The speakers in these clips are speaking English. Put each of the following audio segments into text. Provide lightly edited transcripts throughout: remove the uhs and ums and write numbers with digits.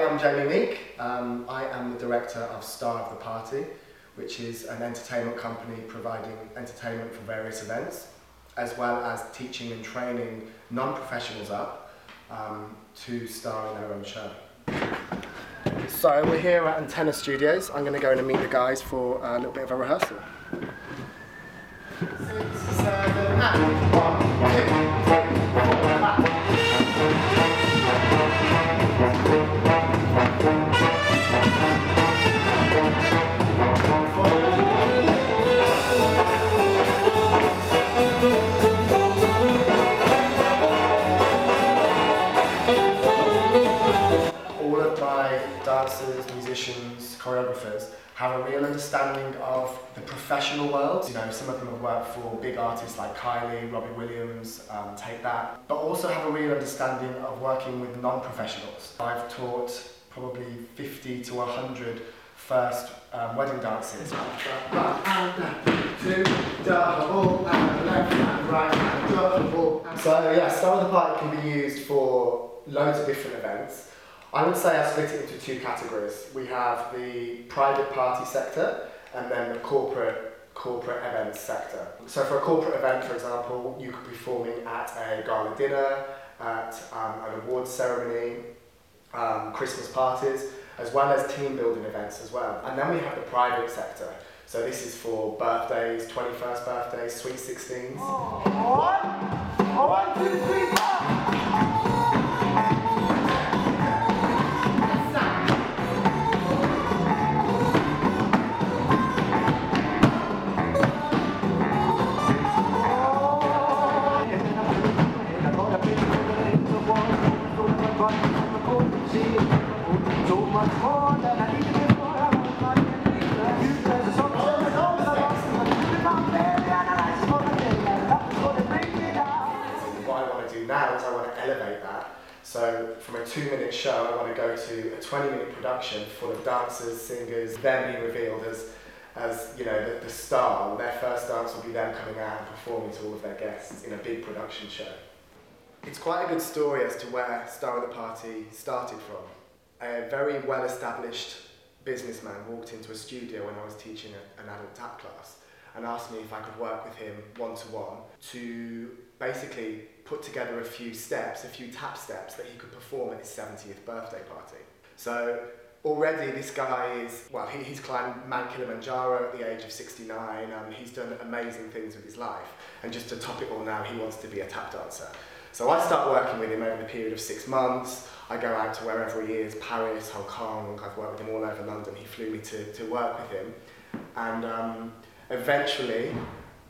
I'm Jamie Meek. I am the director of Star of the Party, which is an entertainment company providing entertainment for various events, as well as teaching and training non-professionals up to star in their own show. So we're here at Antenna Studios. I'm going to go in and meet the guys for a little bit of a rehearsal. 6, 7, 8. 1, 2, 3, 4, 5. All of my dancers, musicians, choreographers have a real understanding of the professional world. You know, some of them have worked for big artists like Kylie, Robbie Williams, Take That, but also have a real understanding of working with non-professionals. I've taught probably 50 to 100 first wedding dances. Right hand, 2, double, and left hand, right hand, double. So yeah, Star of the Party can be used for loads of different events. I would say I split it into two categories. We have the private party sector and then the corporate events sector. So for a corporate event, for example, you could be performing at a gala dinner, at an awards ceremony, Christmas parties, as well as team building events as well. And then we have the private sector. So this is for birthdays, 21st birthdays, sweet 16s. One, 2, 3, 4. Now is I want to elevate that. So from a 2-minute show, I want to go to a 20-minute production full of dancers, singers, them being revealed as you know, the star. Their first dance will be them coming out and performing to all of their guests in a big production show. It's quite a good story as to where Star of the Party started from. A very well-established businessman walked into a studio when I was teaching an adult tap class and asked me if I could work with him one-to-one to basically put together a few steps, a few tap steps that he could perform at his 70th birthday party. So already this guy is, well, he's climbed Mount Kilimanjaro at the age of 69, and he's done amazing things with his life. And just to top it all now, he wants to be a tap dancer. So I start working with him over the period of 6 months. I go out to wherever he is, Paris, Hong Kong. I've worked with him all over London. He flew me to work with him. And eventually,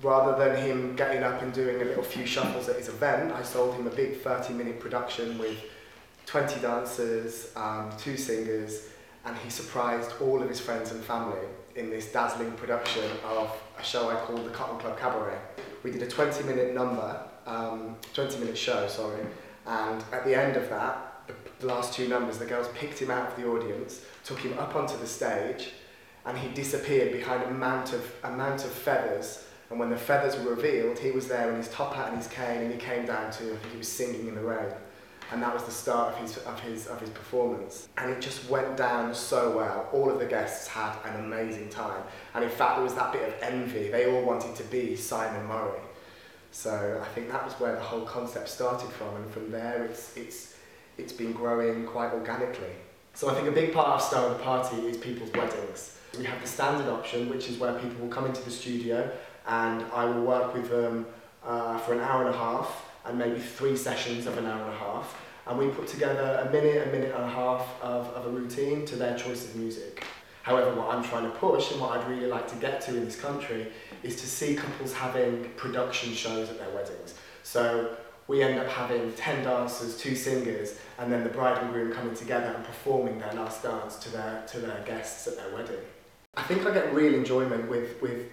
rather than him getting up and doing a little few shuffles at his event, I sold him a big 30-minute production with 20 dancers, 2 singers, and he surprised all of his friends and family in this dazzling production of a show I called the Cotton Club Cabaret. We did a 20-minute number, 20-minute show, sorry, and at the end of that, the last 2 numbers, the girls picked him out of the audience, took him up onto the stage, and he disappeared behind a mount of feathers. And when the feathers were revealed, he was there in his top hat and his cane, and he came down to, I think he was singing in the rain. And that was the start of his performance. And it just went down so well. All of the guests had an amazing time. And in fact, there was that bit of envy. They all wanted to be Simon Murray. So I think that was where the whole concept started from. And from there, it's been growing quite organically. So I think a big part of Star of the Party is people's weddings. We have the standard option, which is where people will come into the studio, and I will work with them for an hour and a half, and maybe 3 sessions of an hour and a half, and we put together a minute and a half of a routine to their choice of music. However, what I'm trying to push, and what I'd really like to get to in this country, is to see couples having production shows at their weddings. So we end up having 10 dancers, 2 singers, and then the bride and groom coming together and performing their last dance to their guests at their wedding. I think I get real enjoyment with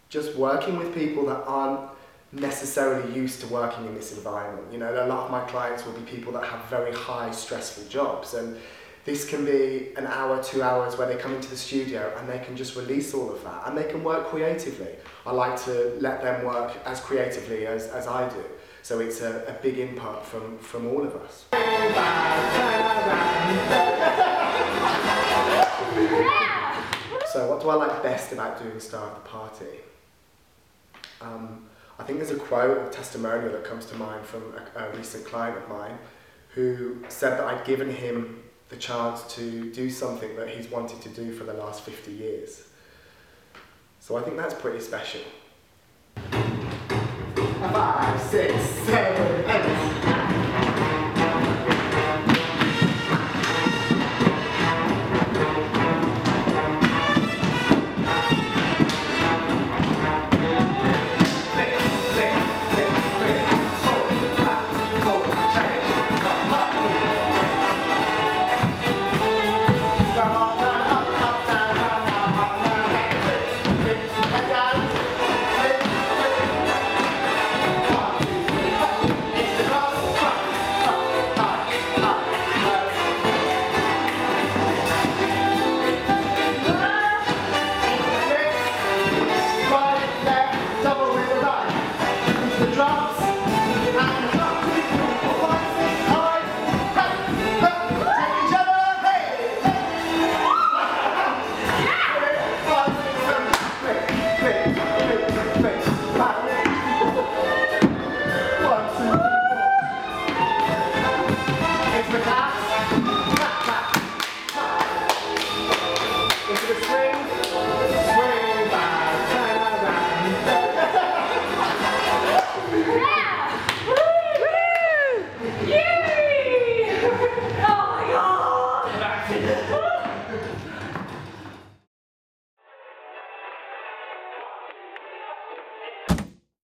just working with people that aren't necessarily used to working in this environment. You know, a lot of my clients will be people that have very high, stressful jobs, and this can be an hour, 2 hours where they come into the studio and they can just release all of that and they can work creatively. I like to let them work as creatively as I do. So it's a big input from all of us. What do I like best about doing Star of the Party? I think there's a quote or testimonial that comes to mind from a recent client of mine who said that I'd given him the chance to do something that he's wanted to do for the last 50 years. So I think that's pretty special. 5, 6, 7, 8.